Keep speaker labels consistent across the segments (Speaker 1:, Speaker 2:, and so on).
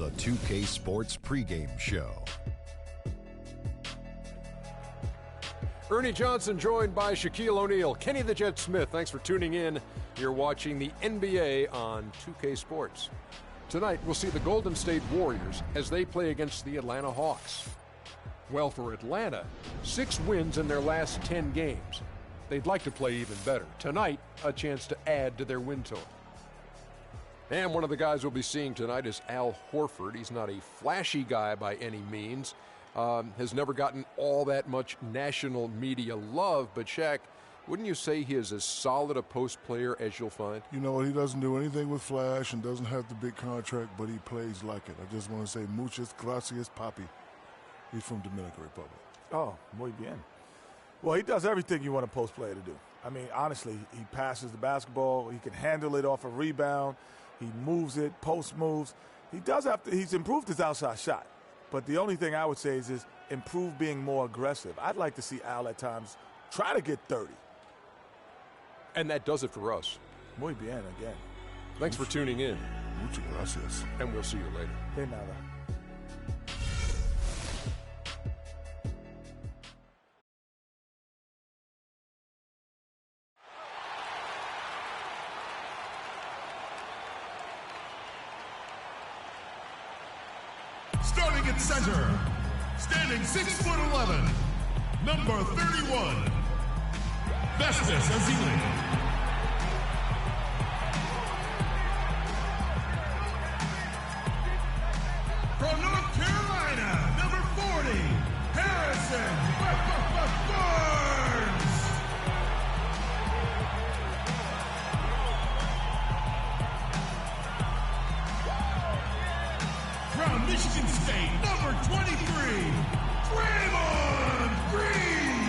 Speaker 1: the 2K Sports pregame show.
Speaker 2: Ernie Johnson joined by Shaquille O'Neal. Kenny the Jet Smith, thanks for tuning in. You're watching the NBA on 2K Sports. Tonight, we'll see the Golden State Warriors as they play against the Atlanta Hawks. Well, for Atlanta, 6 wins in their last 10 games. They'd like to play even better. Tonight, a chance to add to their win total. And one of the guys we'll be seeing tonight is Al Horford. He's not a flashy guy by any means. Has never gotten all that much national media love, but Shaq, wouldn't you say he is as solid a post player as you'll find?
Speaker 3: You know, he doesn't do anything with flash and doesn't have the big contract, but he plays like it. I just want to say muchas gracias, papi. He's from Dominican Republic.
Speaker 4: Oh, muy bien. Well, he does everything you want a post player to do. I mean, honestly, he passes the basketball. He can handle it off a rebound. He moves it, post moves. He's improved his outside shot. But the only thing I would say is improve being more aggressive. I'd like to see Al at times try to get 30.
Speaker 2: And that does it for us.
Speaker 4: Muy bien again.
Speaker 2: Thanks for tuning in.
Speaker 3: Muchas gracias.
Speaker 2: And we'll see you later.
Speaker 4: De nada.
Speaker 5: Starting at center, standing 6'11", number 31, Festus Ezeli. From North Carolina, number 40, Harrison Barnes. From Michigan State, number 23, Draymond Green.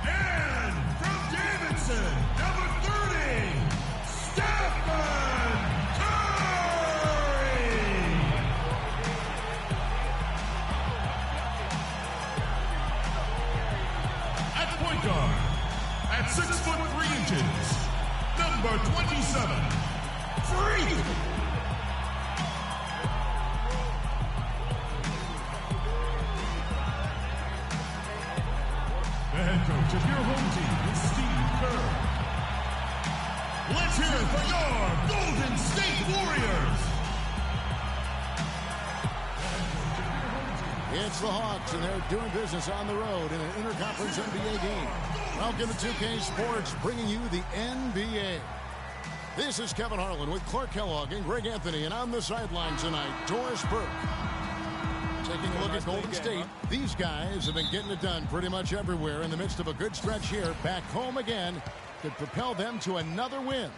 Speaker 5: And from Davidson, number 30, Stephen Curry. At point guard, at 6'3", number 27, Freak. The head coach of your home team is Steve Kerr. Let's hear it for your Golden State Warriors.
Speaker 6: It's the Hawks, and they're doing business on the road in an interconference NBA game. Welcome to 2K Sports, bringing you the NBA. This is Kevin Harlan with Clark Kellogg and Greg Anthony, and on the sideline tonight, Doris Burke. Taking a look at Golden State, these guys have been getting it done pretty much everywhere in the midst of a good stretch here. Back home again could propel them to another win.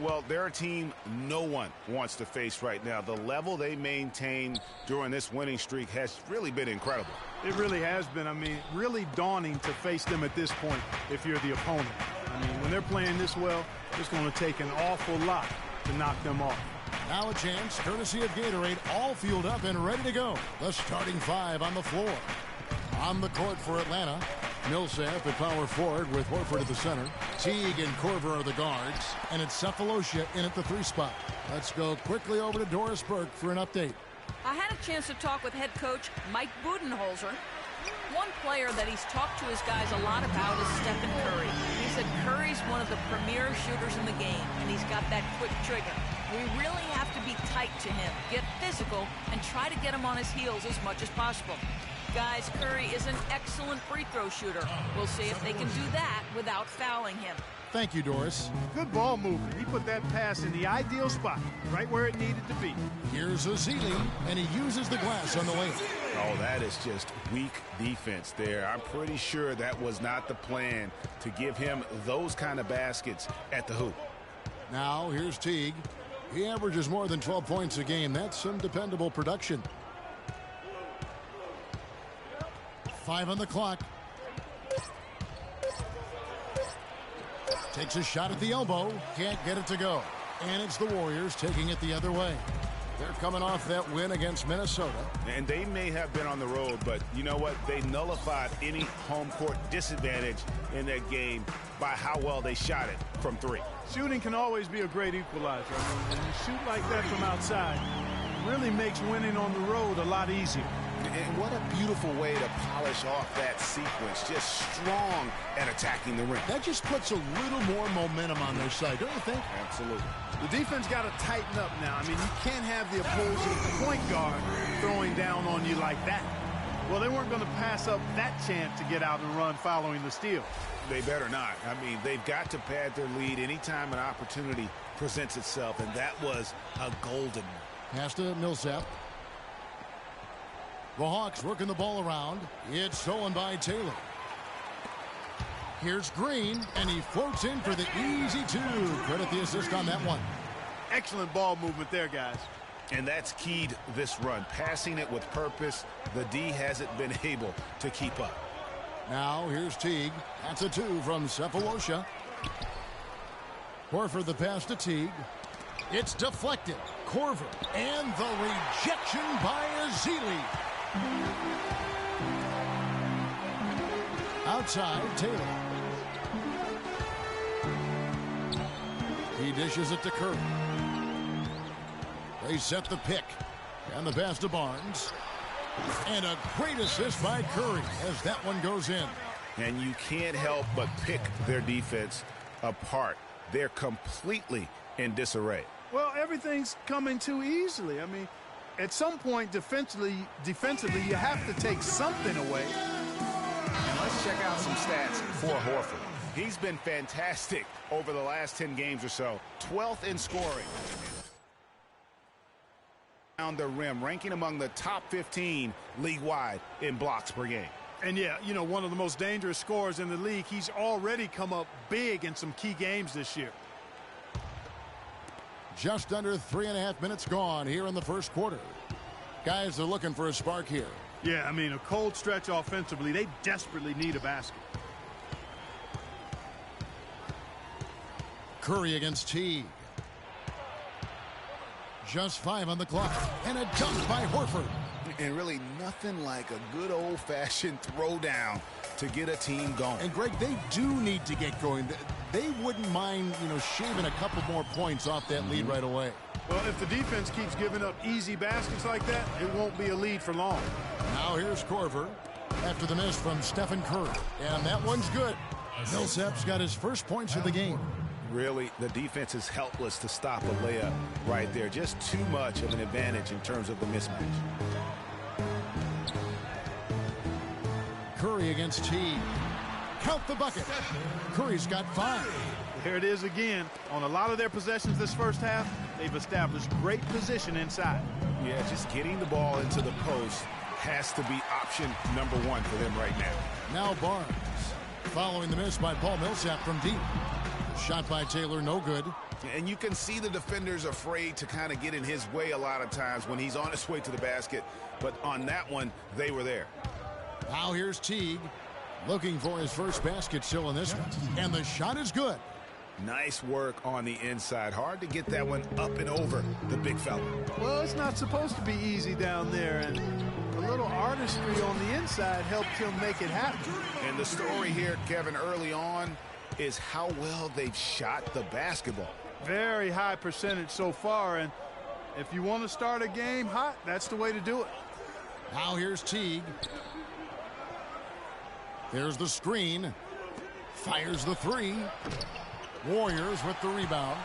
Speaker 7: Well, they're a team no one wants to face right now. The level they maintain during this winning streak has really been incredible.
Speaker 8: It really has been. I mean, really daunting to face them at this point if you're the opponent. I mean, when they're playing this well, it's going to take an awful lot to knock them off.
Speaker 6: Now a chance, courtesy of Gatorade, all fueled up and ready to go. The starting 5 on the floor. On the court for Atlanta, Millsap at power forward with Horford at the center. Teague and Korver are the guards. And it's Cephalosha in at the 3 spot. Let's go quickly over to Doris Burke for an update.
Speaker 9: I had a chance to talk with head coach Mike Budenholzer. One player that he's talked to his guys a lot about is Stephen Curry. He said Curry's one of the premier shooters in the game, and he's got that quick trigger. We really have to be tight to him, get physical, and try to get him on his heels as much as possible. Guys, Curry is an excellent free throw shooter. We'll see if they can do that without fouling him.
Speaker 6: Thank you, Doris.
Speaker 8: Good ball movement. He put that pass in the ideal spot, right where it needed to be.
Speaker 6: Here's Ezeli, and he uses the glass on the layup.
Speaker 7: Oh, that is just weak defense there. I'm pretty sure that was not the plan to give him those kind of baskets at the hoop.
Speaker 6: Now, here's Teague. He averages more than 12 points a game. That's some dependable production. 5 on the clock. Takes a shot at the elbow. Can't get it to go. And it's the Warriors taking it the other way. They're coming off that win against Minnesota.
Speaker 7: And they may have been on the road, but you know what? They nullified any home court disadvantage in that game by how well they shot it from 3.
Speaker 8: Shooting can always be a great equalizer. I mean, when you shoot like that from outside, it really makes winning on the road a lot easier.
Speaker 7: And what a beautiful way to polish off that sequence. Just strong at attacking the rim.
Speaker 6: That just puts a little more momentum on their side, don't you think?
Speaker 7: Absolutely.
Speaker 8: The defense got to tighten up now. I mean, you can't have the opposing point guard throwing down on you like that. Well, they weren't going to pass up that chance to get out and run following the steal.
Speaker 7: They better not. I mean, they've got to pad their lead anytime an opportunity presents itself, and that was a golden one.
Speaker 6: Pass to Millsap. The Hawks working the ball around. It's stolen by Taylor. Here's Green, and he floats in for the easy 2. Credit the assist on that one.
Speaker 8: Excellent ball movement there, guys.
Speaker 7: And that's keyed this run. Passing it with purpose. The D hasn't been able to keep up.
Speaker 6: Now here's Teague. That's a 2 from Cephalosha. Horford the pass to Teague. It's deflected. Korver. And the rejection by Ezeli. Outside, Taylor. He dishes it to Curry. They set the pick. And the pass to Barnes. And a great assist by Curry as that one goes in.
Speaker 7: And you can't help but pick their defense apart. They're completely in disarray.
Speaker 8: Well, everything's coming too easily. I mean, at some point defensively, you have to take something away.
Speaker 7: And let's check out some stats for Horford. He's been fantastic over the last 10 games or so. 12th in scoring. Around the rim, ranking among the top 15 league-wide in blocks per game.
Speaker 8: And yeah, you know, one of the most dangerous scorers in the league. He's already come up big in some key games this year.
Speaker 6: Just under 3.5 minutes gone here in the first quarter. Guys are looking for a spark here.
Speaker 8: Yeah, I mean, a cold stretch offensively. They desperately need a basket.
Speaker 6: Curry against Teague. Just 5 on the clock. And a dunk by Horford.
Speaker 7: And really nothing like a good old-fashioned throwdown to get a team going.
Speaker 6: And, Greg, they do need to get going. They wouldn't mind, you know, shaving a couple more points off that lead right away.
Speaker 8: Well, if the defense keeps giving up easy baskets like that, it won't be a lead for long.
Speaker 6: Now here's Korver after the miss from Stephen Curry. And that one's good. Millsap's got his first points of the game.
Speaker 7: Really, the defense is helpless to stop a layup right there. Just too much of an advantage in terms of the mismatch.
Speaker 6: Curry against Teague. Count the bucket. Curry's got 5.
Speaker 8: Here it is again. On a lot of their possessions this first half, they've established great position inside.
Speaker 7: Yeah, just getting the ball into the post has to be option number 1 for them right now.
Speaker 6: Now Barnes. Following the miss by Paul Millsap from deep. Shot by Taylor, no good.
Speaker 7: And you can see the defenders afraid to kind of get in his way a lot of times when he's on his way to the basket. But on that one, they were there.
Speaker 6: Now here's Teague. Looking for his first basket still in this one. And the shot is good.
Speaker 7: Nice work on the inside. Hard to get that one up and over the big fella.
Speaker 8: Well, it's not supposed to be easy down there. And a little artistry on the inside helped him make it happen.
Speaker 7: And the story here, Kevin, early on is how well they've shot the basketball.
Speaker 8: Very high percentage so far. And if you want to start a game hot, that's the way to do it.
Speaker 6: Now here's Teague. There's the screen. Fires the 3. Warriors with the rebound.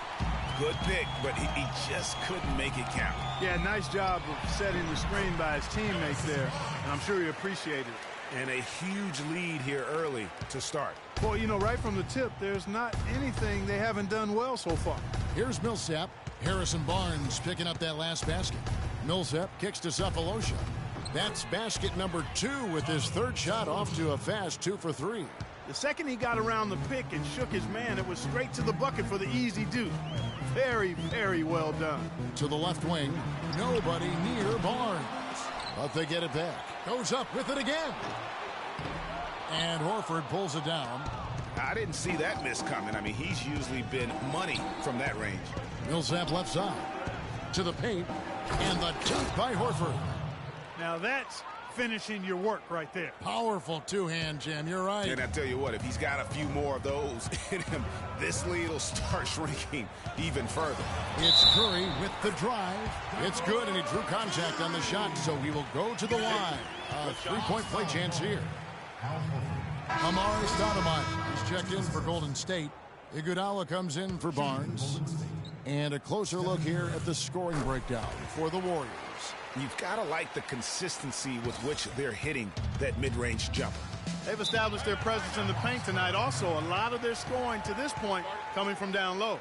Speaker 7: Good pick, but he just couldn't make it count.
Speaker 8: Yeah, nice job of setting the screen by his teammates there. And I'm sure he appreciated it.
Speaker 7: And a huge lead here early to start.
Speaker 8: Well, you know, right from the tip, there's not anything they haven't done well so far.
Speaker 6: Here's Millsap. Harrison Barnes picking up that last basket. Millsap kicks to Cephalosha. That's basket number 2 with his third shot off to a fast 2 for 3.
Speaker 8: The second he got around the pick and shook his man, it was straight to the bucket for the easy do. Very, very well done.
Speaker 6: To the left wing, nobody near Barnes. But they get it back. Goes up with it again. And Horford pulls it down.
Speaker 7: I didn't see that miss coming. I mean, he's usually been money from that range.
Speaker 6: Millsap left side. To the paint. And the dunk by Horford.
Speaker 8: Now that's finishing your work right there.
Speaker 6: Powerful two-hand jam. You're right.
Speaker 7: And I tell you what, if he's got a few more of those in him, this lead will start shrinking even further.
Speaker 6: It's Curry with the drive. It's good, and he drew contact on the shot, so he will go to the line. A three-point play chance here. Amari Stoudemire is checked in for Golden State. Iguodala comes in for Barnes. And a closer look here at the scoring breakdown for the Warriors.
Speaker 7: You've got to like the consistency with which they're hitting that mid-range jumper.
Speaker 8: They've established their presence in the paint tonight. Also, a lot of their scoring to this point coming from down low.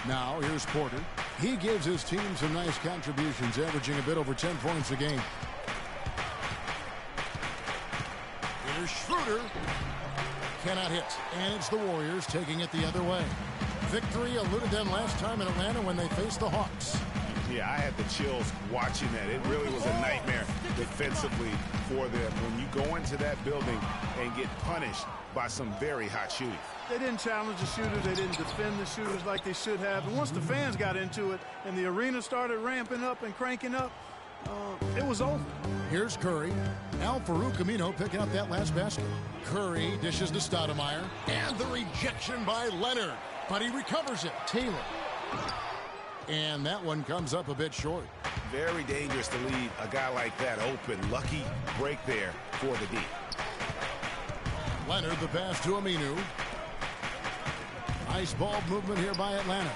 Speaker 6: Now, here's Porter. He gives his team some nice contributions, averaging a bit over 10 points a game. Here's Schroeder. Cannot hit. And it's the Warriors taking it the other way. Victory eluded them last time in Atlanta when they faced the Hawks.
Speaker 7: Yeah, I had the chills watching that. It really was a nightmare defensively for them when you go into that building and get punished by some very hot shooting.
Speaker 8: They didn't challenge the shooters. They didn't defend the shooters like they should have. And once the fans got into it and the arena started ramping up and cranking up, it was over.
Speaker 6: Here's Curry. Al-Farouq Amino picking up that last basket. Curry dishes to Stoudemire. And the rejection by Leonard. But he recovers it. Taylor. And that one comes up a bit short.
Speaker 7: Very dangerous to leave a guy like that open. Lucky break there for the D.
Speaker 6: Leonard, the pass to Aminu. Nice ball movement here by Atlanta.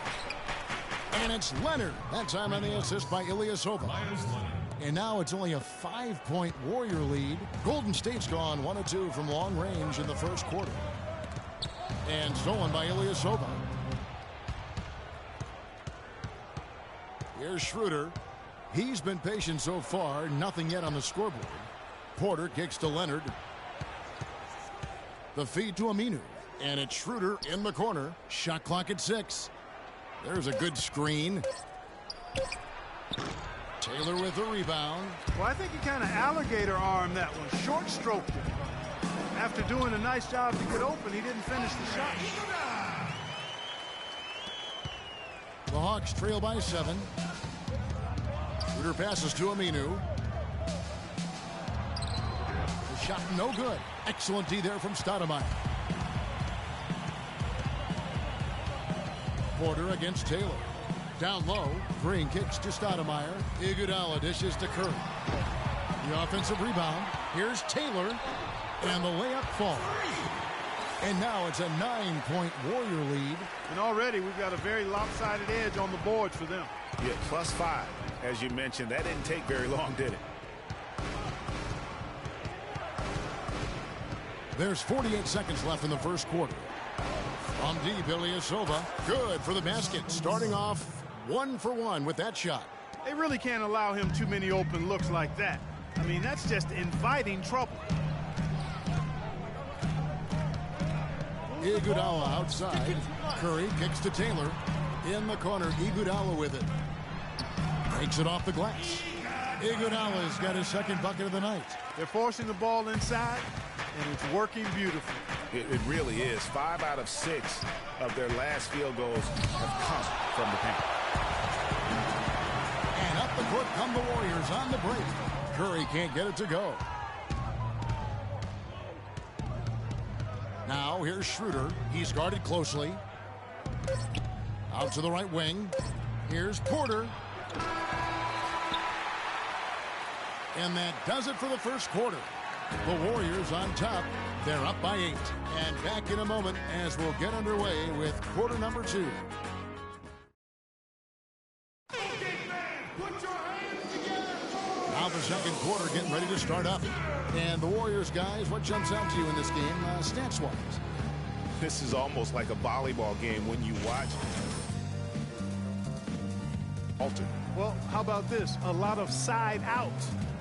Speaker 6: And it's Leonard. That time on the assist by Ilyasova. And now it's only a 5-point Warrior lead. Golden State's gone 1 of 2 from long range in the first quarter. And stolen by Ilyasova. Here's Schroeder. He's been patient so far. Nothing yet on the scoreboard. Porter kicks to Leonard. The feed to Aminu. And it's Schroeder in the corner. Shot clock at 6. There's a good screen. Taylor with the rebound.
Speaker 8: Well, I think he kind of alligator armed that one. Short stroked it. After doing a nice job to get open, he didn't finish the shot.
Speaker 6: The Hawks trail by 7. Schroeder passes to Aminu. The shot no good. Excellent D there from Stoudemire. Porter against Taylor. Down low. Green kicks to Stoudemire. Iguodala dishes to Curry. The offensive rebound. Here's Taylor. And the layup falls. And now it's a 9-point Warrior lead.
Speaker 8: And already we've got a very lopsided edge on the board for them.
Speaker 7: Yeah, +5. As you mentioned, that didn't take very long, did it?
Speaker 6: There's 48 seconds left in the first quarter. From deep, Ilyasova. Good for the basket. Starting off 1 for 1 with that shot.
Speaker 8: They really can't allow him too many open looks like that. I mean, that's just inviting trouble.
Speaker 6: Iguodala outside. Curry kicks to Taylor. In the corner, Iguodala with it. Breaks it off the glass. Iguodala's got his second bucket of the night.
Speaker 8: They're forcing the ball inside, and it's working beautifully.
Speaker 7: It really is. 5 out of 6 of their last field goals have come from the paint.
Speaker 6: And up the court come the Warriors on the break. Curry can't get it to go. Now here's Schroeder. He's guarded closely. Out to the right wing. Here's Porter. And that does it for the first quarter. The Warriors on top. They're up by 8. And back in a moment as we'll get underway with quarter number 2. Now the second quarter getting ready to start up. And the Warriors, guys, what jumps out to you in this game, stats-wise?
Speaker 7: This is almost like a volleyball game when you watch.
Speaker 8: Well, how about this? A lot of side out.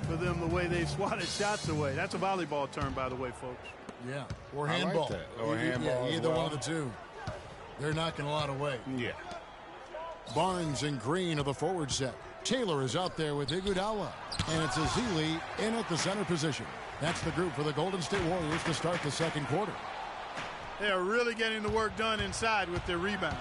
Speaker 8: for them the way they swatted shots away. That's a volleyball term, by the way, folks.
Speaker 6: Yeah, or handball.
Speaker 7: I like that. Or handball.
Speaker 6: Yeah, either one of the two. They're knocking a lot away.
Speaker 7: Yeah.
Speaker 6: Barnes and Green of the forward set. Taylor is out there with Iguodala. And it's Azili in at the center position. That's the group for the Golden State Warriors to start the second quarter.
Speaker 8: They are really getting the work done inside with their rebound.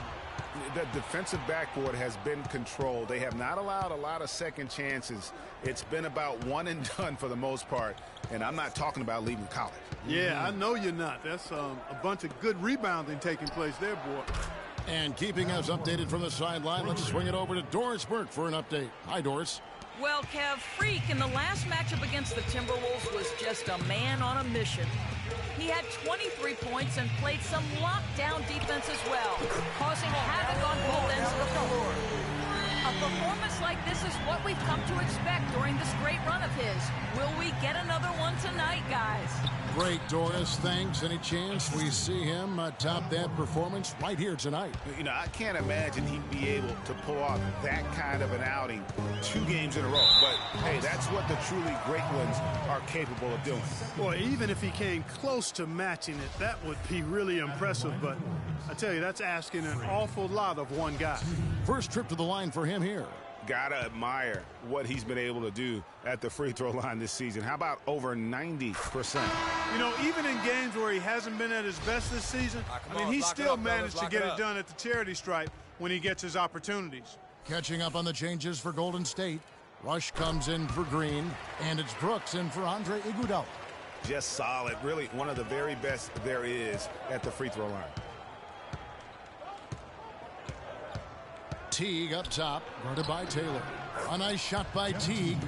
Speaker 7: The defensive backboard has been controlled. They have not allowed a lot of second chances. It's been about one and done for the most part. And I'm not talking about leaving college.
Speaker 8: Yeah, I know you're not. That's a bunch of good rebounding taking place there, boy.
Speaker 6: And keeping us updated from the sideline, let's swing it over to Doris Burke for an update. Hi, Doris.
Speaker 9: Well, Kev, Freak in the last matchup against the Timberwolves was just a man on a mission. He had 23 points and played some lockdown defense as well, causing havoc on both ends of the floor. A performance like this is what we've come to expect during this great run of his. Will we get another one tonight, guys?
Speaker 6: Great, Doris. Thanks. Any chance we see him top that performance right here tonight?
Speaker 7: You know, I can't imagine he'd be able to pull off that kind of an outing 2 games in a row. But, hey, that's what the truly great ones are capable of doing.
Speaker 8: Boy, even if he came close to matching it, that would be really impressive. But I tell you, that's asking an awful lot of one guy.
Speaker 6: First trip to the line for him here.
Speaker 7: Gotta admire what he's been able to do at the free throw line this season. How about over 90%?
Speaker 8: You know, even in games where he hasn't been at his best this season, I mean, he still managed to get it done at the charity stripe when he gets his opportunities.
Speaker 6: Catching up on the changes for Golden State. Rush comes in for Green, and it's Brooks in for Andre Iguodala.
Speaker 7: Just solid. Really one of the very best there is at the free throw line.
Speaker 6: Teague up top, guarded by Taylor. A nice shot by Teague.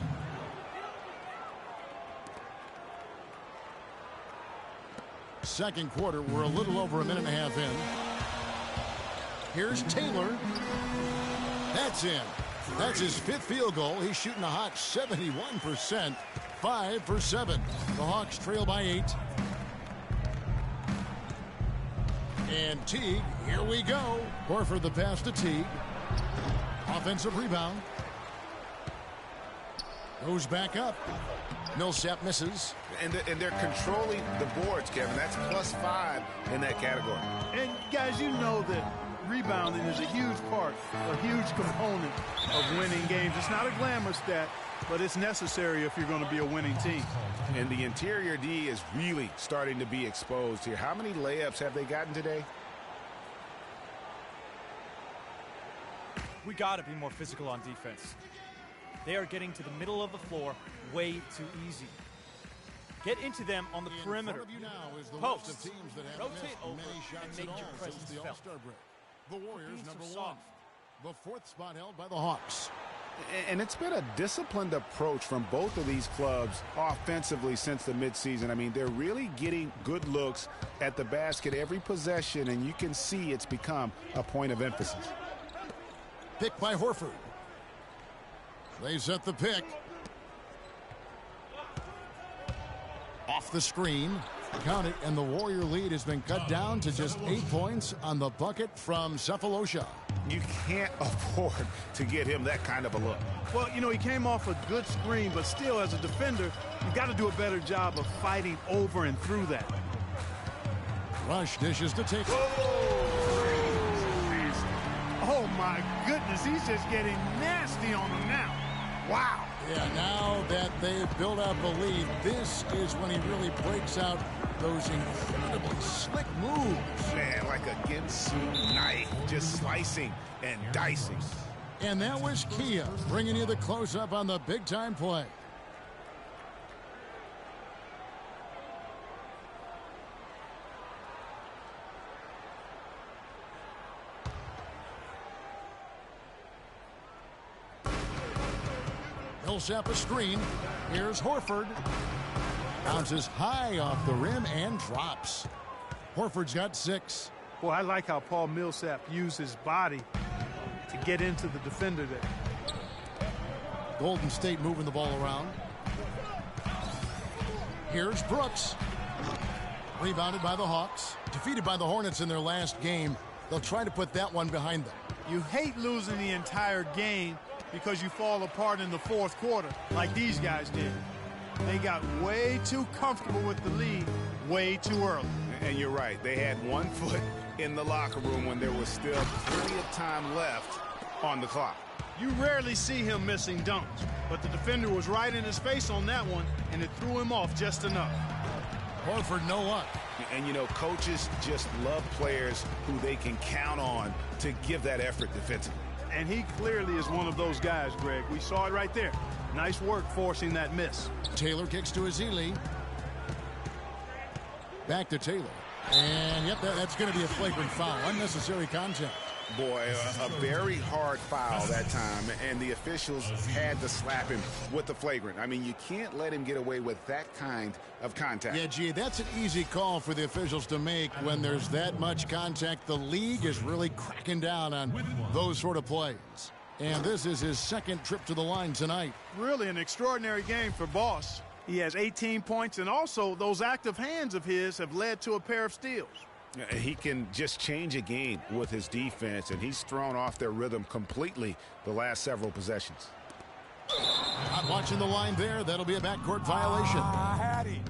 Speaker 6: Second quarter, we're a little over a minute and a half in. Here's Taylor. That's in. That's his 5th field goal. He's shooting a hot 71%. 5 for 7. The Hawks trail by 8. And Teague, here we go. Horford the pass to Teague. Offensive rebound. Goes back up. Millsap misses.
Speaker 7: And they're controlling the boards, Kevin. That's +5 in that category.
Speaker 8: And, guys, you know that rebounding is a huge part, a huge component of winning games. It's not a glamour stat, but it's necessary if you're going to be a winning team.
Speaker 7: And the interior D is really starting to be exposed here. How many layups have they gotten today?
Speaker 10: We got to be more physical on defense. They are getting to the middle of the floor way too easy. Get into them on the perimeter. Posts. Rotate over and make your presence felt.
Speaker 6: The Warriors number 1. The 4th spot held by the Hawks.
Speaker 7: And it's been a disciplined approach from both of these clubs offensively since the midseason. I mean, they're really getting good looks at the basket every possession, and you can see it's become a point of emphasis.
Speaker 6: Pick by Horford. They set the pick. Off the screen. Count it, and the Warrior lead has been cut down to just 8 points on the bucket from Cephalosha.
Speaker 7: You can't afford to get him that kind of a look.
Speaker 8: Well, you know, he came off a good screen, but still, as a defender, you've got to do a better job of fighting over and through that.
Speaker 6: Rush dishes to take.
Speaker 8: Oh, my goodness, he's just getting nasty on him now. Wow.
Speaker 6: Yeah, now that they've built up a lead, this is when he really breaks out those incredibly slick moves.
Speaker 7: Man, like a Ginsu knife, just slicing and dicing.
Speaker 6: And that was Kia bringing you the close-up on the big-time play. Millsap a screen. Here's Horford. Bounces high off the rim and drops. Horford's got 6.
Speaker 8: Boy, I like how Paul Millsap used his body to get into the defender there.
Speaker 6: Golden State moving the ball around. Here's Brooks. Rebounded by the Hawks. Defeated by the Hornets in their last game. They'll try to put that one behind them.
Speaker 8: You hate losing the entire game, because you fall apart in the fourth quarter like these guys did. They got way too comfortable with the lead way too early.
Speaker 7: And you're right. They had one foot in the locker room when there was still plenty of time left on the clock.
Speaker 8: You rarely see him missing dunks, but the defender was right in his face on that one, and it threw him off just enough.
Speaker 6: Horford, no luck.
Speaker 7: And, you know, coaches just love players who they can count on to give that effort defensively.
Speaker 8: And he clearly is one of those guys, Greg. We saw it right there. Nice work forcing that miss.
Speaker 6: Taylor kicks to Ezeli. Back to Taylor. And, yep, that's going to be a flagrant foul. Unnecessary contact.
Speaker 7: Boy, a very hard foul that time, and the officials had to slap him with the flagrant. I mean, you can't let him get away with that kind of contact.
Speaker 6: Yeah, gee, that's an easy call for the officials to make when there's that much contact. The league is really cracking down on those sort of plays. And this is his second trip to the line tonight.
Speaker 8: Really an extraordinary game for Boss. He has 18 points, and also those active hands of his have led to a pair of steals.
Speaker 7: He can just change a game with his defense, and he's thrown off their rhythm completely the last several possessions.
Speaker 6: Not watching the line there. That'll be a backcourt violation.
Speaker 4: Hattie.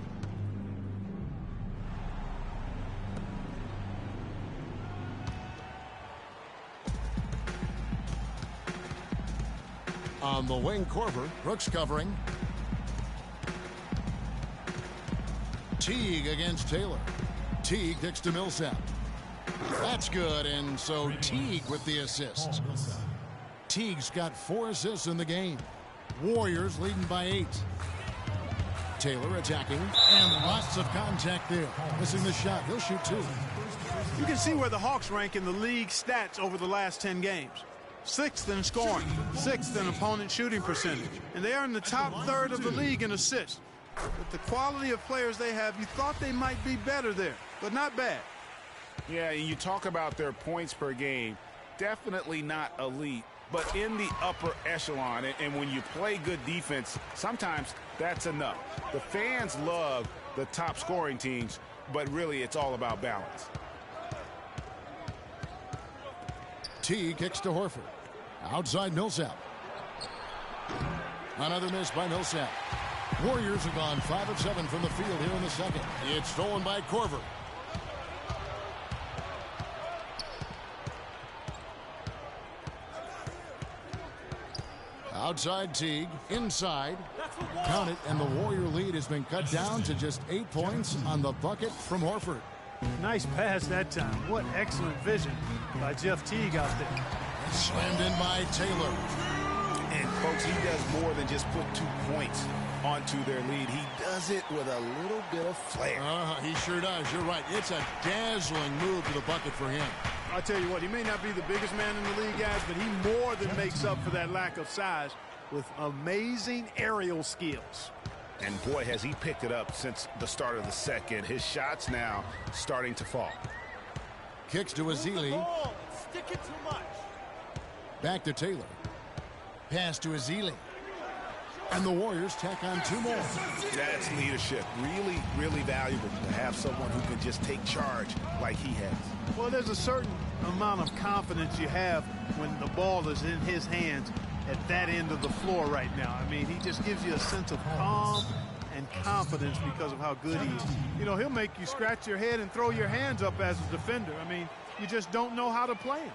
Speaker 6: On the wing, Korver. Brooks covering. Teague against Taylor. Teague kicks to Millsap. That's good, and so Teague with the assist. Teague's got 4 assists in the game. Warriors leading by 8. Taylor attacking, and lots of contact there. Missing the shot. He'll shoot 2.
Speaker 8: You can see where the Hawks rank in the league stats over the last 10 games. 6th in scoring, 6th in opponent shooting percentage, and they are in the top third of the league in assists. With the quality of players they have, you thought they might be better there, but not bad.
Speaker 7: Yeah, and you talk about their points per game, definitely not elite, but in the upper echelon. And when you play good defense, sometimes that's enough. The fans love the top scoring teams, but really it's all about balance.
Speaker 6: T kicks to Horford. Outside Millsap. Another miss by Millsap. Warriors have gone 5 of 7 from the field here in the second. It's stolen by Korver. Outside Teague. Inside. Count it, and the Warrior lead has been cut down to just 8 points on the bucket from Horford.
Speaker 8: Nice pass that time. What excellent vision by Jeff Teague out there.
Speaker 6: Slammed in by Taylor.
Speaker 7: And, folks, he does more than just put 2 points onto their lead. He does it with a little bit of flair.
Speaker 6: He sure does. You're right. It's a dazzling move to the bucket for him.
Speaker 8: I'll tell you what, he may not be the biggest man in the league, guys, but he more than makes up for that lack of size with amazing aerial skills.
Speaker 7: And, boy, has he picked it up since the start of the second. His shots now starting to fall.
Speaker 6: Kicks to Ezeli.
Speaker 10: Stick it too much.
Speaker 6: Back to Taylor. Pass to Ezeli. And the Warriors tack on 2 more.
Speaker 7: That's leadership. Really, really valuable to have someone who can just take charge like he has.
Speaker 8: Well, there's a certain amount of confidence you have when the ball is in his hands at that end of the floor right now. I mean, he just gives you a sense of calm and confidence because of how good he is. You know, he'll make you scratch your head and throw your hands up as a defender. I mean, you just don't know how to play him.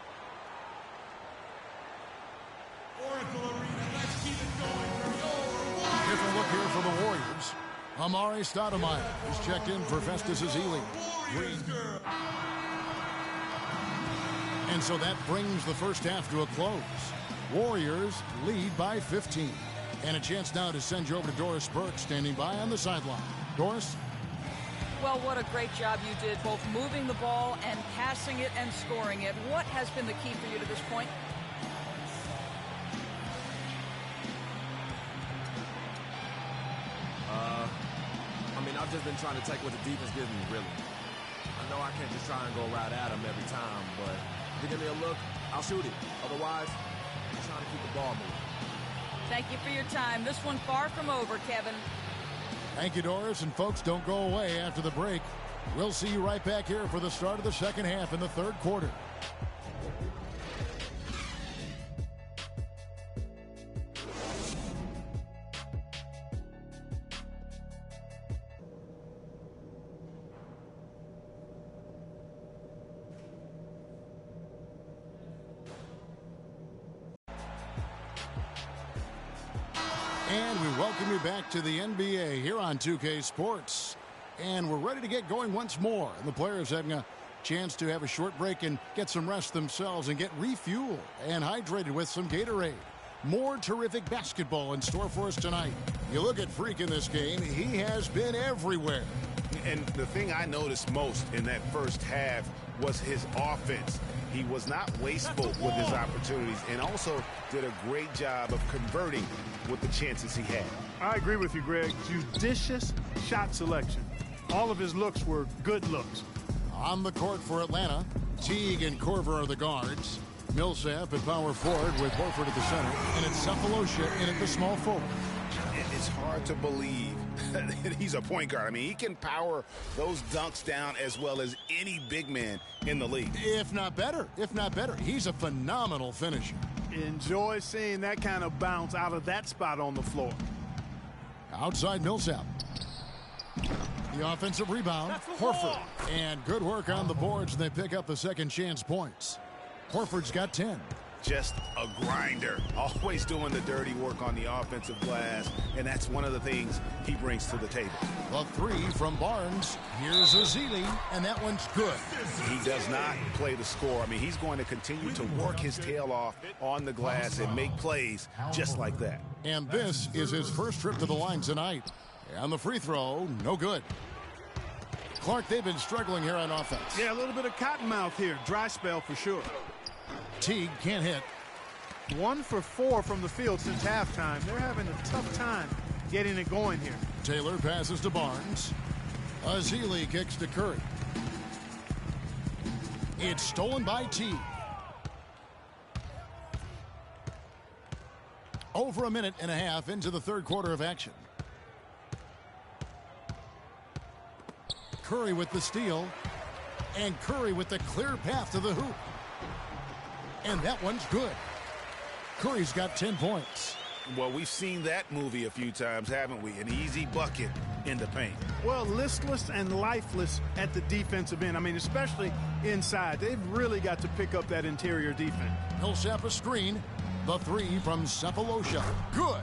Speaker 6: Different look here for the Warriors. Amari Stoudemire is checked in for Festus Ezeli. And so that brings the first half to a close. Warriors lead by 15. And a chance now to send you over to Doris Burke, standing by on the sideline. Doris?
Speaker 9: Well, what a great job you did, both moving the ball and passing it and scoring it. What has been the key for you to this point?
Speaker 11: I mean, I've just been trying to take what the defense gives me, really. I know I can't just try and go right at them every time, but if they give me a look, I'll shoot it. Otherwise, I'm trying to keep the ball moving.
Speaker 9: Thank you for your time. This one far from over, Kevin.
Speaker 6: Thank you, Doris. And folks, don't go away after the break. We'll see you right back here for the start of the second half in the third quarter. Welcome you back to the NBA here on 2K Sports. And we're ready to get going once more. And the players having a chance to have a short break and get some rest themselves and get refueled and hydrated with some Gatorade. More terrific basketball in store for us tonight. You look at Freak in this game, he has been everywhere.
Speaker 7: And the thing I noticed most in that first half was his offense. He was not wasteful with his opportunities and also did a great job of converting with the chances he had.
Speaker 8: I agree with you, Greg. Judicious shot selection. All of his looks were good looks.
Speaker 6: On the court for Atlanta, Teague and Korver are the guards. Millsap at power forward with Horford at the center. And it's Cephalosha in at the small forward.
Speaker 7: It's hard to believe that he's a point guard. I mean, he can power those dunks down as well as any big man in the league.
Speaker 6: If not better. He's a phenomenal finisher.
Speaker 8: Enjoy seeing that kind of bounce out of that spot on the floor.
Speaker 6: Outside Millsap. The offensive rebound, Horford. And good work on the boards, and they pick up the second chance points. Horford's got 10.
Speaker 7: Just a grinder, always doing the dirty work on the offensive glass, and that's one of the things he brings to the table.
Speaker 6: The three from Barnes. Here's Ezeli, and that one's good.
Speaker 7: He does not play the score. I mean, he's going to continue to work his tail off on the glass and make plays just like that.
Speaker 6: And this is his first trip to the line tonight. And the free throw, no good. Clark, they've been struggling here on offense.
Speaker 8: Yeah, a little bit of cottonmouth here. Dry spell for sure.
Speaker 6: Teague can't hit.
Speaker 8: 1 for 4 from the field since halftime. They're having a tough time getting it going here.
Speaker 6: Taylor passes to Barnes. Ezeli kicks to Curry. It's stolen by Teague. Over a minute and a half into the third quarter of action. Curry with the steal. And Curry with the clear path to the hoop. And that one's good. Curry's got 10 points.
Speaker 7: Well, we've seen that movie a few times, haven't we? An easy bucket in the paint.
Speaker 8: Well, listless and lifeless at the defensive end. I mean, especially inside. They've really got to pick up that interior defense.
Speaker 6: Millsap a screen. The three from Cephalosha. Good.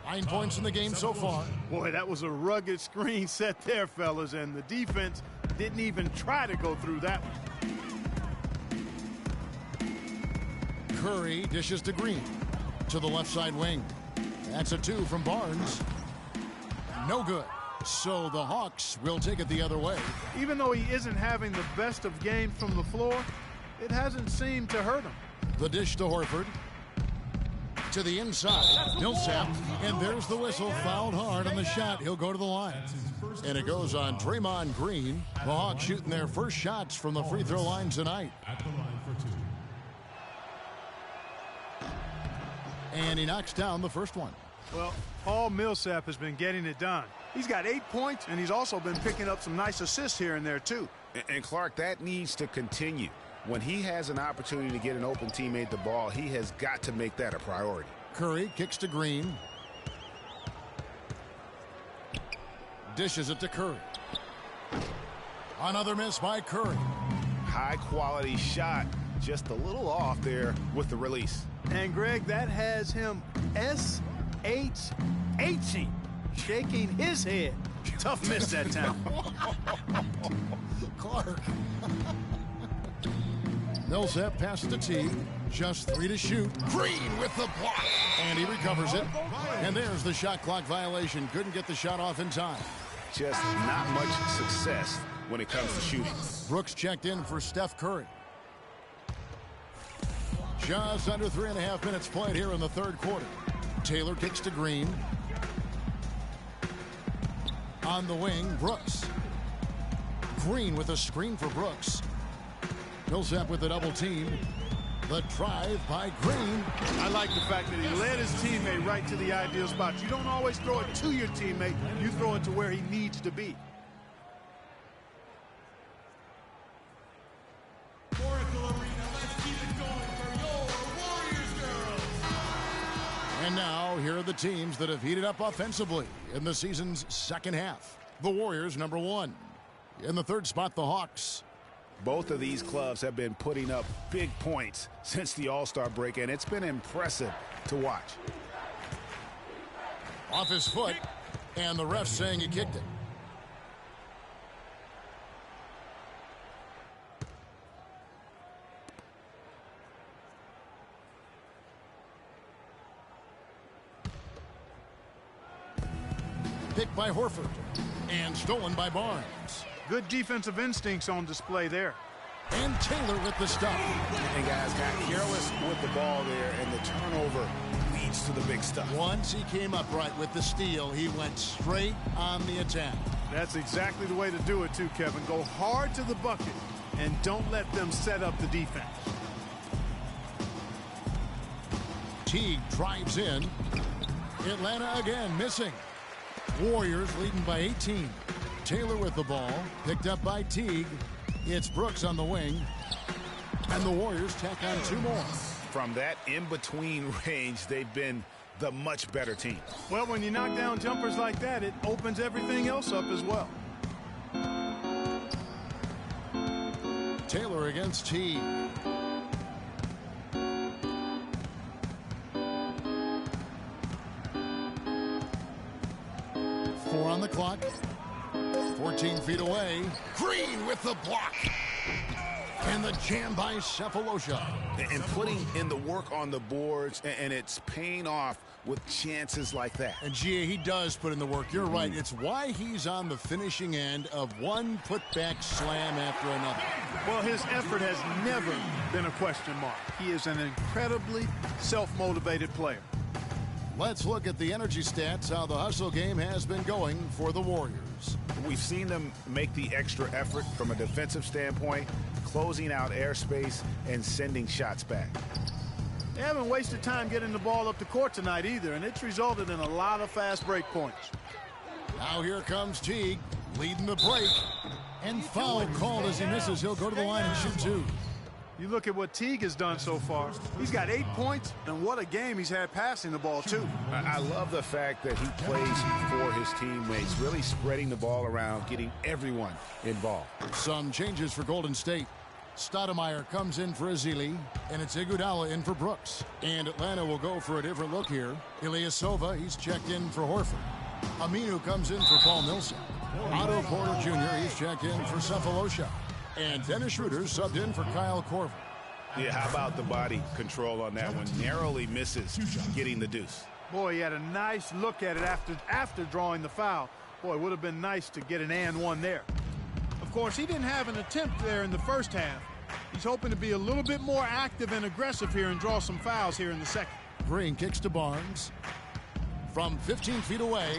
Speaker 6: 9 points in the game so far.
Speaker 8: Boy, that was a rugged screen set there, fellas, and the defense didn't even try to go through that one.
Speaker 6: Curry dishes to Green. To the left side wing. That's a 2 from Barnes. No good. So the Hawks will take it the other way.
Speaker 8: Even though he isn't having the best of games from the floor, it hasn't seemed to hurt him.
Speaker 6: The dish to Horford. To the inside. Millsap. And there's the whistle. Fouled hard on the shot. He'll go to the line. And it goes on Draymond Green. The Hawks shooting their first shots from the free throw line tonight.
Speaker 5: At the line for 2.
Speaker 6: And he knocks down the first one.
Speaker 8: Well, Paul Millsap has been getting it done. He's got 8 points, and he's also been picking up some nice assists here and there, too.
Speaker 7: And Clark, that needs to continue. When he has an opportunity to get an open teammate the ball, he has got to make that a priority.
Speaker 6: Curry kicks to Green. Dishes it to Curry. Another miss by Curry.
Speaker 7: High-quality shot, just a little off there with the release.
Speaker 8: And, Greg, that has him S-H-H-ing, shaking his head. Tough miss that time.
Speaker 6: Clark. Millsap passes to Teague. Just 3 to shoot. Green with the block. And he recovers it. And there's the shot clock violation. Couldn't get the shot off in time.
Speaker 7: Just not much success when it comes to shooting.
Speaker 6: Brooks checked in for Steph Curry. Just under 3.5 minutes played here in the third quarter. Taylor kicks to Green. On the wing, Brooks. Green with a screen for Brooks. Millsap with the double team. The drive by Green.
Speaker 8: I like the fact that he led his teammate right to the ideal spot. You don't always throw it to your teammate. You throw it to where he needs to be.
Speaker 6: And now, here are the teams that have heated up offensively in the season's second half. The Warriors, number 1. In the third spot, the Hawks.
Speaker 7: Both of these clubs have been putting up big points since the All-Star break, and it's been impressive to watch.
Speaker 6: Off his foot, and the ref saying he kicked it. Picked by Horford and stolen by Barnes.
Speaker 8: Good defensive instincts on display there.
Speaker 6: And Taylor with the stop.
Speaker 7: And guys got careless with the ball there, and the turnover leads to the big stuff.
Speaker 6: Once he came upright with the steal, he went straight on the attack.
Speaker 8: That's exactly the way to do it too, Kevin. Go hard to the bucket and don't let them set up the defense.
Speaker 6: Teague drives in. Atlanta again missing. Warriors leading by 18. Taylor with the ball, picked up by Teague. It's Brooks on the wing, and the Warriors tack on 2 more.
Speaker 7: From that in-between range, they've been the much better team.
Speaker 8: Well, when you knock down jumpers like that, it opens everything else up as well.
Speaker 6: Taylor against Teague. Four on the clock. 14 feet away. Green with the block. And the jam by Cephalosha.
Speaker 7: And putting in the work on the boards, and it's paying off with chances like that.
Speaker 6: And G.A., he does put in the work. You're right. It's why he's on the finishing end of one putback slam after another.
Speaker 8: Well, his effort has never been a question mark. He is an incredibly self-motivated player.
Speaker 6: Let's look at the energy stats, how the hustle game has been going for the Warriors.
Speaker 7: We've seen them make the extra effort from a defensive standpoint, closing out airspace and sending shots back.
Speaker 8: They haven't wasted time getting the ball up the court tonight either, and it's resulted in a lot of fast break points.
Speaker 6: Now here comes Teague, leading the break. And foul called as he misses. He'll go to the line and shoot 2.
Speaker 8: You look at what Teague has done so far. He's got 8 points, and what a game he's had passing the ball, too.
Speaker 7: I love the fact that he plays for his teammates, really spreading the ball around, getting everyone involved.
Speaker 6: Some changes for Golden State. Stoudemire comes in for Ezeli, and it's Iguodala in for Brooks. And Atlanta will go for a different look here. Ilyasova, he's checked in for Horford. Aminu comes in for Paul Millsap. Otto Porter Jr., he's checked in for Cephalosha. And Dennis Schroeder subbed in for Kyle Korver.
Speaker 7: Yeah, how about the body control on that one? Narrowly misses getting the deuce.
Speaker 8: Boy, he had a nice look at it after drawing the foul. Boy, it would have been nice to get an and one there. Of course, he didn't have an attempt there in the first half. He's hoping to be a little bit more active and aggressive here and draw some fouls here in the second.
Speaker 6: Green kicks to Barnes from 15 feet away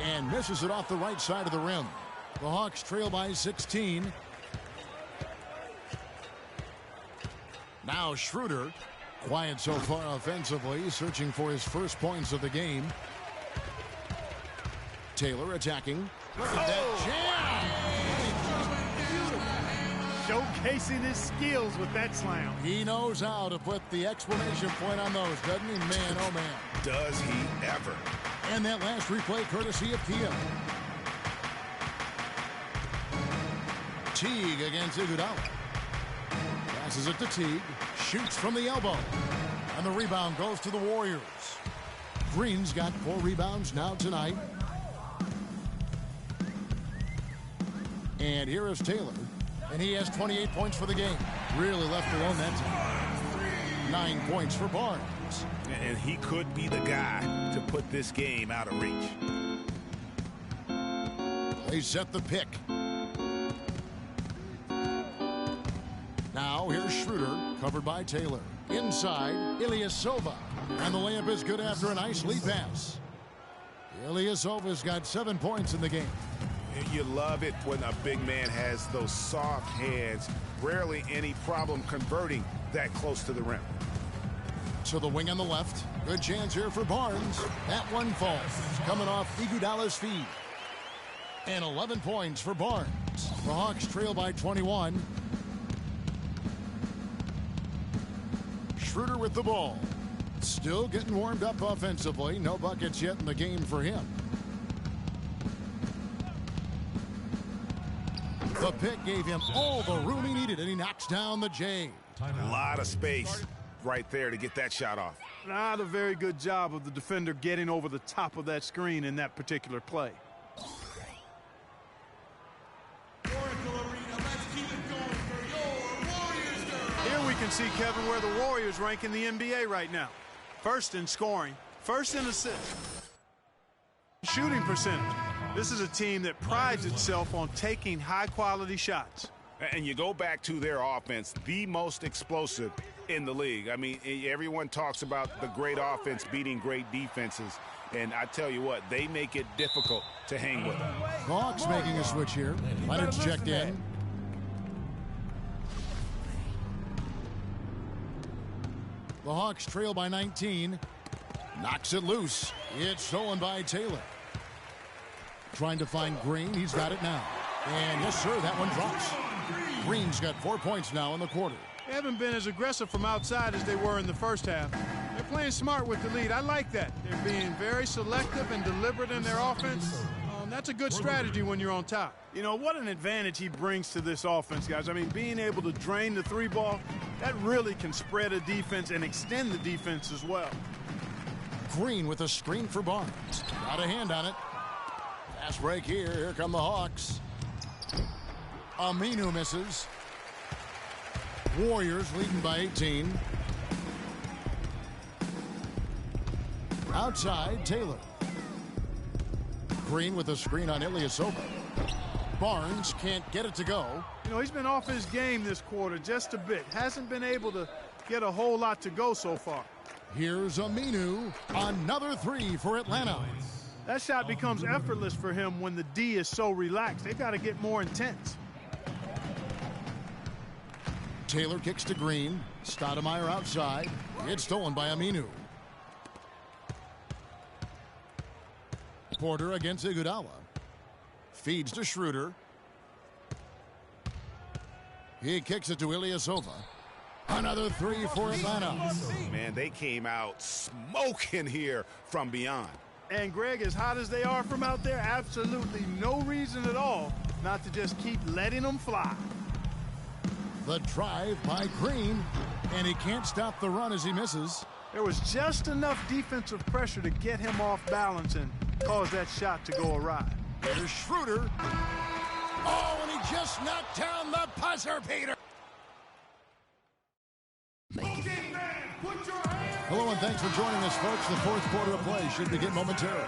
Speaker 6: and misses it off the right side of the rim. The Hawks trail by 16. Now Schroeder, quiet so far offensively, searching for his first points of the game. Taylor attacking. Look at that jam!
Speaker 8: Showcasing his skills with that slam.
Speaker 6: He knows how to put the exclamation point on those, doesn't he? Man, oh man.
Speaker 7: Does he ever?
Speaker 6: And that last replay courtesy of Kia. Teague against Iguodala. Passes it to Teague. Shoots from the elbow. And the rebound goes to the Warriors. Green's got 4 rebounds now tonight. And here is Taylor. And he has 28 points for the game. Really left alone that time. 9 points for Barnes.
Speaker 7: And he could be the guy to put this game out of reach.
Speaker 6: They set the pick. Now here's Schroeder, covered by Taylor. Inside, Ilyasova. And the layup is good after a nice lead pass. Ilyasova's got 7 points in the game.
Speaker 7: You love it when a big man has those soft hands. Rarely any problem converting that close to the rim.
Speaker 6: To the wing on the left. Good chance here for Barnes. That one falls. Coming off Iguodala's feed. And 11 points for Barnes. The Hawks trail by 21. Schroeder with the ball. Still getting warmed up offensively. No buckets yet in the game for him. The pick gave him all the room he needed, and he knocks down the J.
Speaker 7: A lot of space right there to get that shot off.
Speaker 8: Not a very good job of the defender getting over the top of that screen in that particular play. Here we can see, Kevin, where the Warriors rank in the NBA right now. First in scoring, first in assists, shooting percentage. This is a team that prides itself on taking high-quality shots.
Speaker 7: And you go back to their offense, the most explosive in the league. I mean, everyone talks about the great offense beating great defenses. And I tell you what, they make it difficult to hang with them.
Speaker 6: Hawks making a switch here. Leonard's checked in. The Hawks trail by 19. Knocks it loose. It's stolen by Taylor. Trying to find Green. He's got it now. And yes, sir, that one drops. Green's got 4 points now in the quarter.
Speaker 8: They haven't been as aggressive from outside as they were in the first half. They're playing smart with the lead. I like that. They're being very selective and deliberate in their offense. That's a good strategy when you're on top. You know, what an advantage he brings to this offense, guys. I mean, being able to drain the three ball, that really can spread a defense and extend the defense as well.
Speaker 6: Green with a screen for Barnes. Got a hand on it. Fast break here. Here come the Hawks. Aminu misses. Warriors leading by 18. Outside, Taylor. Green with a screen on Ilyasova. Barnes can't get it to go.
Speaker 8: You know, he's been off his game this quarter just a bit. Hasn't been able to get a whole lot to go so far.
Speaker 6: Here's Aminu. Another three for Atlanta.
Speaker 8: That shot becomes effortless for him when the D is so relaxed. They've got to get more intense.
Speaker 6: Taylor kicks to Green. Stoudemire outside. It's stolen by Aminu. Porter against Iguodala. Feeds to Schroeder. He kicks it to Ilyasova. Another three for Atlanta.
Speaker 7: Man, they came out smoking here from beyond.
Speaker 8: And, Greg, as hot as they are from out there, absolutely no reason at all not to just keep letting them fly.
Speaker 6: The drive by Green, and he can't stop the run as he misses.
Speaker 8: There was just enough defensive pressure to get him off balance and cause that shot to go awry.
Speaker 6: There's Schroeder. Oh, and he just knocked down the buzzer beater. Hello, and thanks for joining us, folks. The fourth quarter of play should begin momentarily.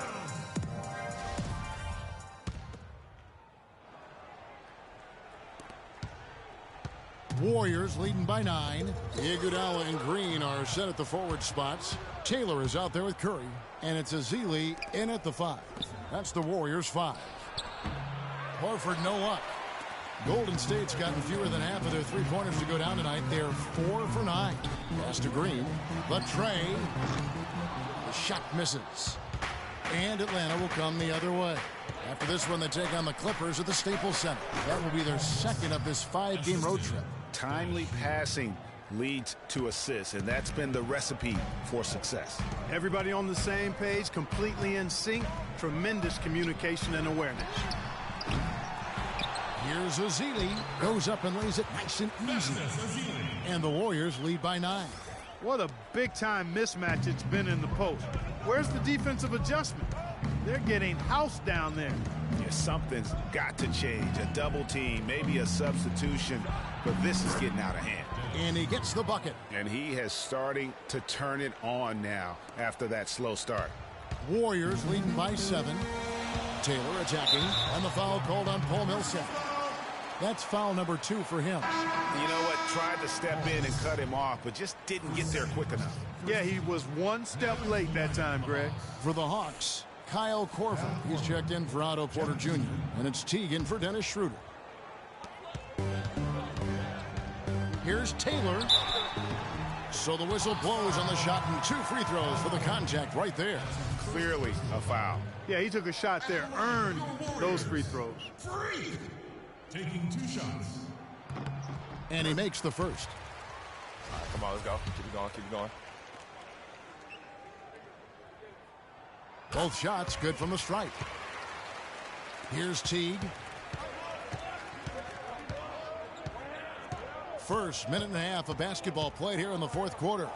Speaker 6: Warriors leading by 9. Iguodala and Green are set at the forward spots. Taylor is out there with Curry, and it's Ezeli in at the 5. That's the Warriors' 5. Horford no luck. Golden State's gotten fewer than half of their three-pointers to go down tonight. They're 4 for 9. Pass to Green. The tray. The shot misses. And Atlanta will come the other way. After this one, they take on the Clippers at the Staples Center. That will be their second of this 5-game road trip.
Speaker 7: Timely passing leads to assists, and that's been the recipe for success.
Speaker 8: Everybody on the same page, completely in sync. Tremendous communication and awareness.
Speaker 6: Here's Ezeli. Goes up and lays it nice and easy. And the Warriors lead by 9.
Speaker 8: What a big-time mismatch it's been in the post. Where's the defensive adjustment? They're getting housed down there.
Speaker 7: Yeah, something's got to change. A double team, maybe a substitution, but this is getting out of hand.
Speaker 6: And he gets the bucket.
Speaker 7: And he has starting to turn it on now after that slow start.
Speaker 6: Warriors leading by 7. Taylor attacking, and the foul called on Paul Millsap. That's foul number 2 for him.
Speaker 7: You know what? Tried to step in and cut him off, but just didn't get there quick enough.
Speaker 8: Yeah, he was one step late that time, Greg.
Speaker 6: For the Hawks, Kyle Korver. He's checked in for Otto Porter Jr. And it's Teagan for Dennis Schroeder. Here's Taylor. So the whistle blows on the shot, and 2 free throws for the contact right there.
Speaker 7: Clearly a foul.
Speaker 8: Yeah, he took a shot there, earned those free throws.
Speaker 5: Taking 2 shots.
Speaker 6: And he makes the first.
Speaker 11: All right, come on, let's go. Keep it going, keep it going.
Speaker 6: Both shots good from the stripe. Here's Teague. First minute and a half of basketball played here in the fourth quarter.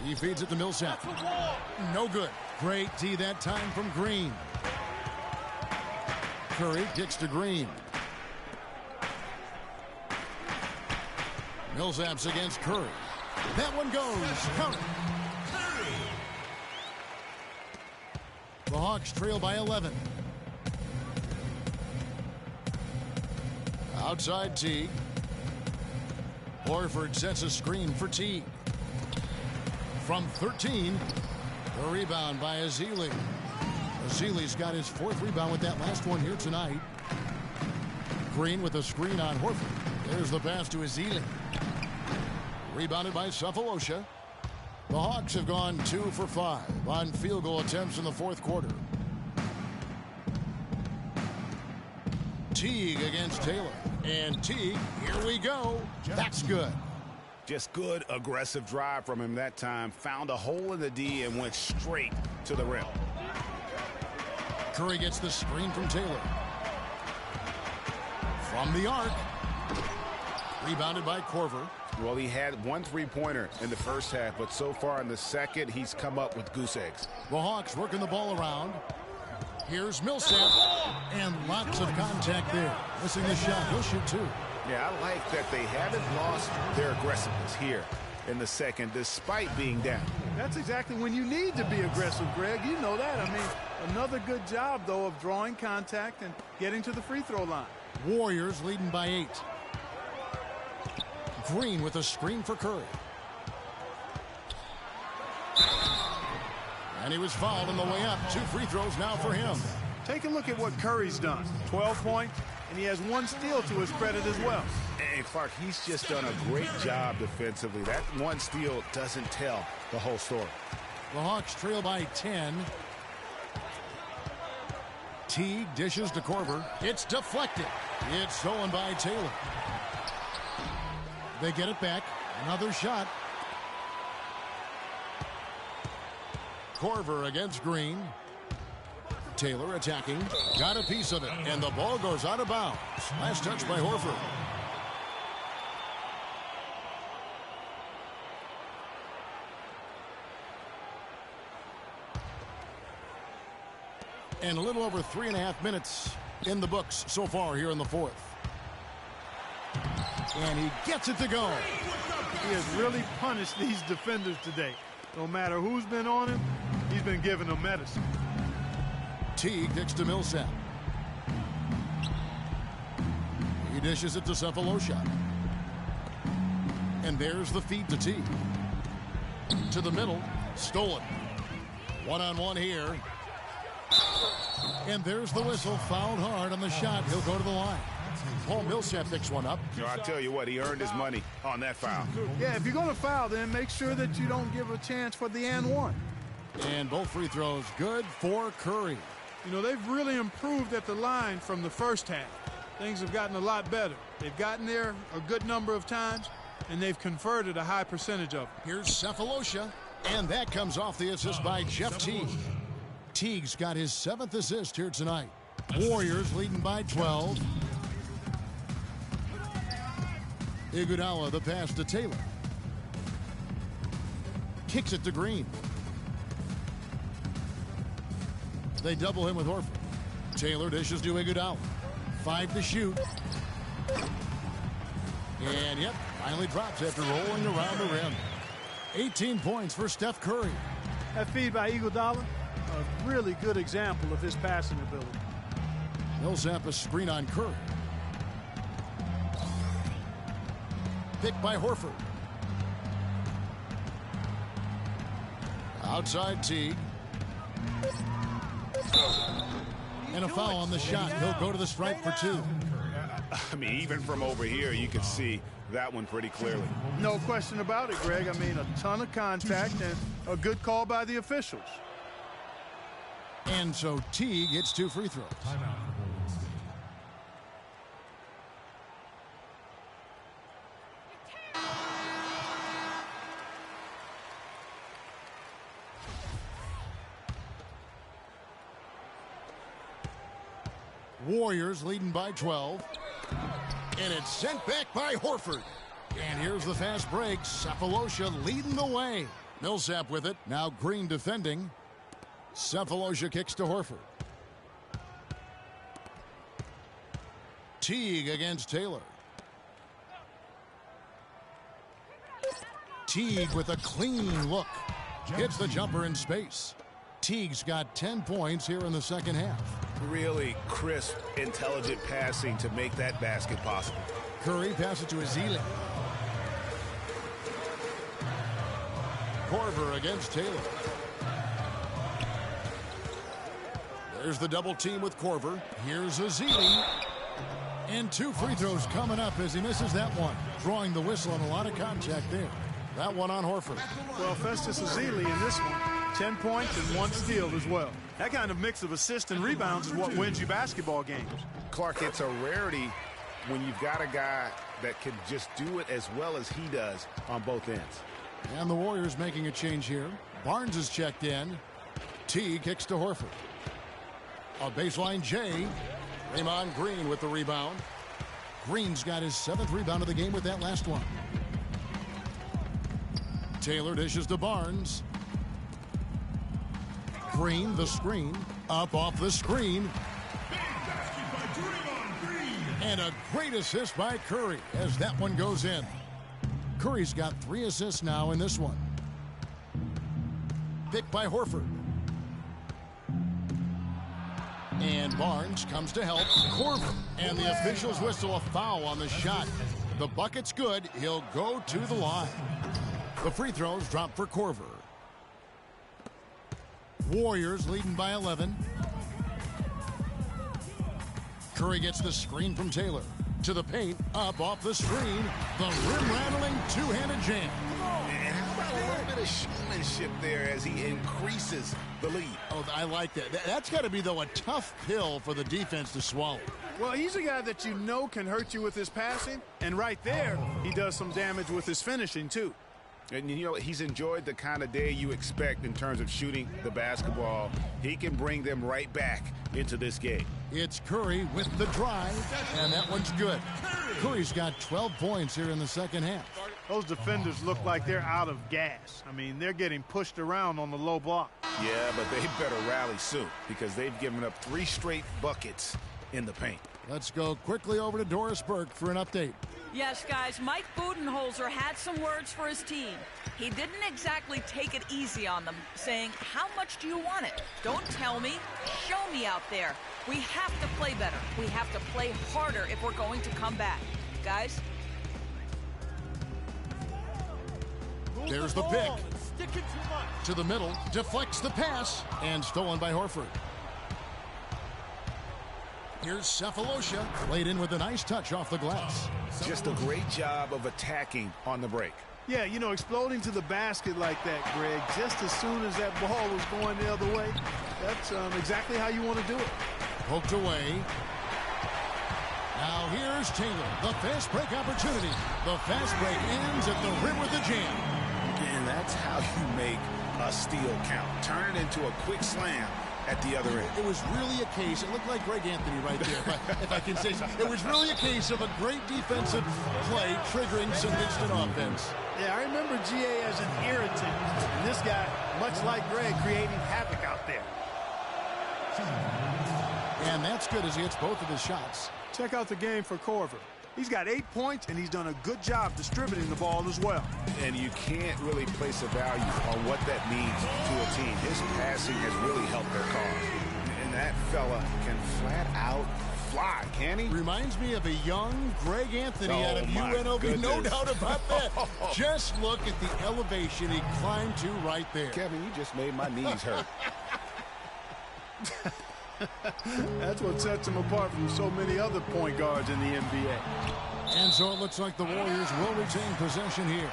Speaker 6: He feeds it to Millsap. No good. Great D that time from Green. Curry kicks to Green. Millsap's against Curry. That one goes. Count it. The Hawks trail by 11. Outside Teague. Horford sets a screen for Teague. From 13, the rebound by Ezeli. Ezeli's got his 4th rebound with that last one here tonight. Green with a screen on Horford. There's the pass to Ezeli. Rebounded by Cephalosha. The Hawks have gone 2 for 5 on field goal attempts in the 4th quarter. Teague against Taylor. And Teague, here we go. That's good.
Speaker 7: Just good aggressive drive from him that time. Found a hole in the D and went straight to the rim.
Speaker 6: Curry gets the screen from Taylor. From the arc. Rebounded by Korver.
Speaker 7: Well, he had 1 3-pointer in the first half, but so far in the second, he's come up with goose eggs.
Speaker 6: The Hawks working the ball around. Here's Millsap. And lots of contact there. Missing the shot. He'll shoot 2.
Speaker 7: Yeah, I like that they haven't lost their aggressiveness here in the second, despite being down.
Speaker 8: That's exactly when you need to be aggressive, Greg. You know that. I mean, another good job, though, of drawing contact and getting to the free throw line.
Speaker 6: Warriors leading by 8. Green with a screen for Curry. And he was fouled on the way up. 2 free throws now for him.
Speaker 8: Take a look at what Curry's done. 12 points, and he has 1 steal to his credit as well.
Speaker 7: And Clark, he's just done a great job defensively. That 1 steal doesn't tell the whole story.
Speaker 6: The Hawks trail by 10. Teague dishes to Korver. It's deflected. It's stolen by Taylor. They get it back. Another shot. Korver against Green. Taylor attacking. Got a piece of it. And the ball goes out of bounds. Last touch by Horford. And a little over 3.5 minutes in the books so far here in the 4th. And he gets it to go.
Speaker 8: He has really punished these defenders today. No matter who's been on him, he's been giving them medicine.
Speaker 6: Teague kicks to Millsap. He dishes it to Cephalosha. And there's the feed to Teague. To the middle. Stolen. 1-on-1 here. And there's the whistle. Fouled hard on the shot. He'll go to the line. Paul Millsap picks one up.
Speaker 7: I tell you what, he earned his money on that foul.
Speaker 8: Yeah, if you're going to foul, then make sure that you don't give a chance for the and one.
Speaker 6: And both free throws good for Curry.
Speaker 8: You know, they've really improved at the line from the first half. Things have gotten a lot better. They've gotten there a good number of times, and they've converted a high percentage of them.
Speaker 6: Here's Cephalosha, and that comes off the assist by Jeff Teague. Teague's got his 7th assist here tonight. Warriors leading by 12. Iguodala, the pass to Taylor. Kicks it to Green. They double him with Horford. Taylor dishes to Iguodala. 5 to shoot. And, yep, finally drops after rolling around the rim. 18 points for Steph Curry.
Speaker 8: That feed by Iguodala, a really good example of his passing ability.
Speaker 6: Millsap a screen on Curry. Picked by Horford. Outside Teague. And a foul on the shot. He'll go to the stripe for 2.
Speaker 7: I mean, even from over here, you can see that one pretty clearly.
Speaker 8: No question about it, Greg. I mean, a ton of contact and a good call by the officials.
Speaker 6: And so Teague hits 2 free throws. Warriors leading by 12. And it's sent back by Horford. And here's the fast break. Cephalosha leading the way. Millsap with it. Now Green defending. Cephalosha kicks to Horford. Teague against Taylor. Teague with a clean look. Hits the jumper in space. Teague's got 10 points here in the second half.
Speaker 7: Really crisp, intelligent passing to make that basket possible.
Speaker 6: Curry passes to Ezeli. Korver against Taylor. There's the double team with Korver. Here's Ezeli. And 2 free throws coming up as he misses that one. Drawing the whistle and a lot of contact there. That one on Horford.
Speaker 8: Well, Festus Ezeli in this one, 10 points and 1 steal as well. That kind of mix of assists and rebounds is what wins you basketball games.
Speaker 7: Clark, it's a rarity when you've got a guy that can just do it as well as he does on both ends.
Speaker 6: And the Warriors making a change here. Barnes is checked in. T kicks to Horford. A baseline J. Draymond Green with the rebound. Green's got his 7th rebound of the game with that last one. Taylor dishes to Barnes. Green, the screen. Up off the screen. And a great assist by Curry as that one goes in. Curry's got 3 assists now in this one. Picked by Horford. And Barnes comes to help Korver. And the officials whistle a foul on the shot. The bucket's good. He'll go to the line. The free throws drop for Korver. Warriors leading by 11. Curry gets the screen from Taylor. To the paint, up off the screen. The rim-rattling two-handed jam.
Speaker 7: And how about a little bit of showmanship there as he increases the lead?
Speaker 6: Oh, I like that. That's got to be, though, a tough pill for the defense to swallow.
Speaker 8: Well, he's a guy that you know can hurt you with his passing. And right there, he does some damage with his finishing, too.
Speaker 7: And, you know, he's enjoyed the kind of day you expect in terms of shooting the basketball. He can bring them right back into this game.
Speaker 6: It's Curry with the drive, and that one's good. Curry's got 12 points here in the second half.
Speaker 8: Those defenders look like they're out of gas. I mean, they're getting pushed around on the low block.
Speaker 7: Yeah, but they better rally soon because they've given up 3 straight buckets in the paint.
Speaker 6: Let's go quickly over to Doris Burke for an update.
Speaker 9: Yes, guys, Mike Budenholzer had some words for his team. He didn't exactly take it easy on them, saying, how much do you want it? Don't tell me, show me out there. We have to play better. We have to play harder if we're going to come back. Guys?
Speaker 6: There's the pick. To the middle, deflects the pass, and stolen by Horford. Here's Cephalosha, played in with a nice touch off the glass.
Speaker 7: Just a great job of attacking on the break.
Speaker 8: Yeah, you know, exploding to the basket like that, Greg, just as soon as that ball was going the other way, that's exactly how you want to do it.
Speaker 6: Poked away. Now here's Taylor, the fast break opportunity. The fast break ends at the rim with a jam.
Speaker 7: And that's how you make a steal count. Turn it into a quick slam at the other end.
Speaker 6: It was really a case, it looked like Greg Anthony right there, if I can say so. It was really a case of a great defensive play triggering some instant offense.
Speaker 8: Yeah, I remember GA as an irritant, and this guy, much like Greg, creating havoc out there.
Speaker 6: And that's good as he hits both of his shots.
Speaker 8: Check out the game for Korver. He's got 8 points, and he's done a good job distributing the ball as well.
Speaker 7: And you can't really place a value on what that means to a team. His passing has really helped their cause. And that fella can flat out fly, can he?
Speaker 6: Reminds me of a young Greg Anthony out of UNLV,
Speaker 7: goodness.
Speaker 6: no doubt about that. Just look at the elevation he climbed to right there.
Speaker 7: Kevin, you just made my knees hurt.
Speaker 8: That's what sets him apart from so many other point guards in the NBA.
Speaker 6: And so it looks like the Warriors will retain possession here.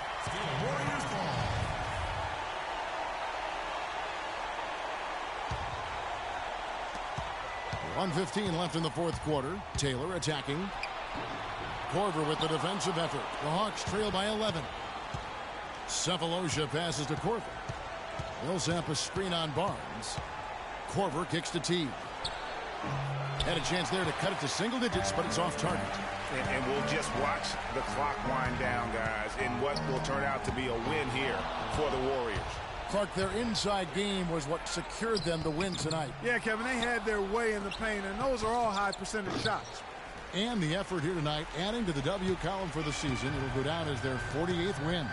Speaker 6: 1:15 left in the fourth quarter. Taylor attacking. Korver with the defensive effort. The Hawks trail by 11. Cephalosha passes to Korver. Millsap a screen on Barnes. Korver kicks to Teague. Had a chance there to cut it to single digits, but it's off target.
Speaker 7: And we'll just watch the clock wind down, guys, in what will turn out to be a win here for the Warriors.
Speaker 6: Clark, their inside game was what secured them the win tonight.
Speaker 8: Yeah, Kevin, they had their way in the paint, and those are all high percentage shots.
Speaker 6: And the effort here tonight, adding to the W column for the season. It'll go down as their 48th win.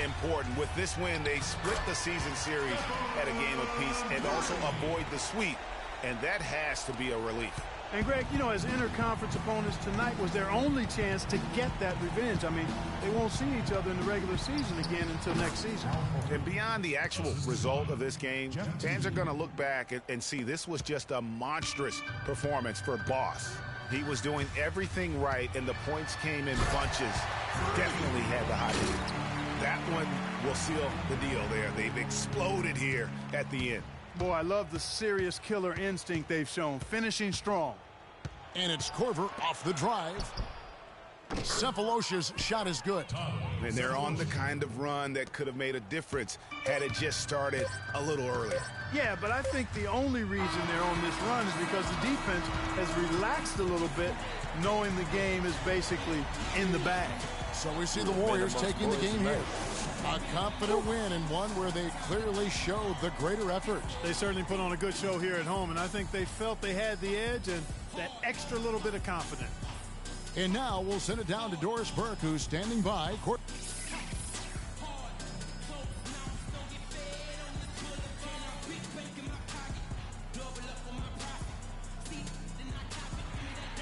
Speaker 7: Important. With this win, they split the season series at a game apiece and also avoid the sweep. And that has to be a relief.
Speaker 8: And, Greg, you know, as interconference opponents, tonight was their only chance to get that revenge. I mean, they won't see each other in the regular season again until next season.
Speaker 7: And beyond the actual result of this game, fans are going to look back and see this was just a monstrous performance for Boss. He was doing everything right, and the points came in bunches. Definitely had the hot hand. That one will seal the deal there. They've exploded here at the end.
Speaker 8: Boy, I love the serious killer instinct they've shown, finishing strong.
Speaker 6: And it's Korver off the drive. Cephalosha's shot is good.
Speaker 7: And they're on the kind of run that could have made a difference had it just started a little earlier.
Speaker 8: Yeah, but I think the only reason they're on this run is because the defense has relaxed a little bit, knowing the game is basically in the bag.
Speaker 6: So we see the Warriors taking the game here. A confident win and one where they clearly showed the greater effort.
Speaker 8: They certainly put on a good show here at home, and I think they felt they had the edge and that extra little bit of confidence.
Speaker 6: And now we'll send it down to Doris Burke, who's standing by.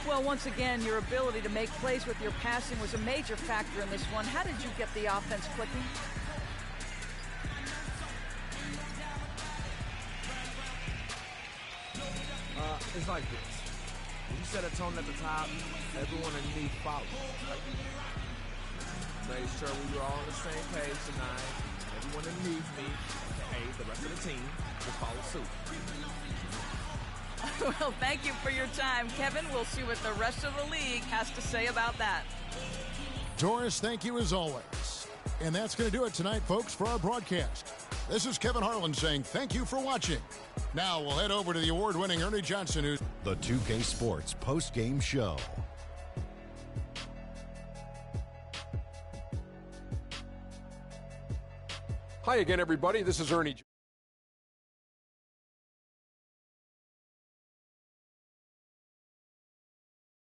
Speaker 9: Well, once again, your ability to make plays with your passing was a major factor in this one. How did you get the offense clicking?
Speaker 11: It's like this. When you set a tone at the top, everyone underneath follows. Made sure we were all on the same page tonight. Everyone underneath me, aka the rest of the team, just follow suit.
Speaker 9: Well, thank you for your time, Kevin. We'll see what the rest of the league has to say about that.
Speaker 6: Doris, thank you as always. And that's going to do it tonight, folks, for our broadcast. This is Kevin Harlan saying thank you for watching. Now we'll head over to the award-winning Ernie Johnson, who's
Speaker 1: the 2K Sports post-game show.
Speaker 2: Hi again, everybody. This is Ernie.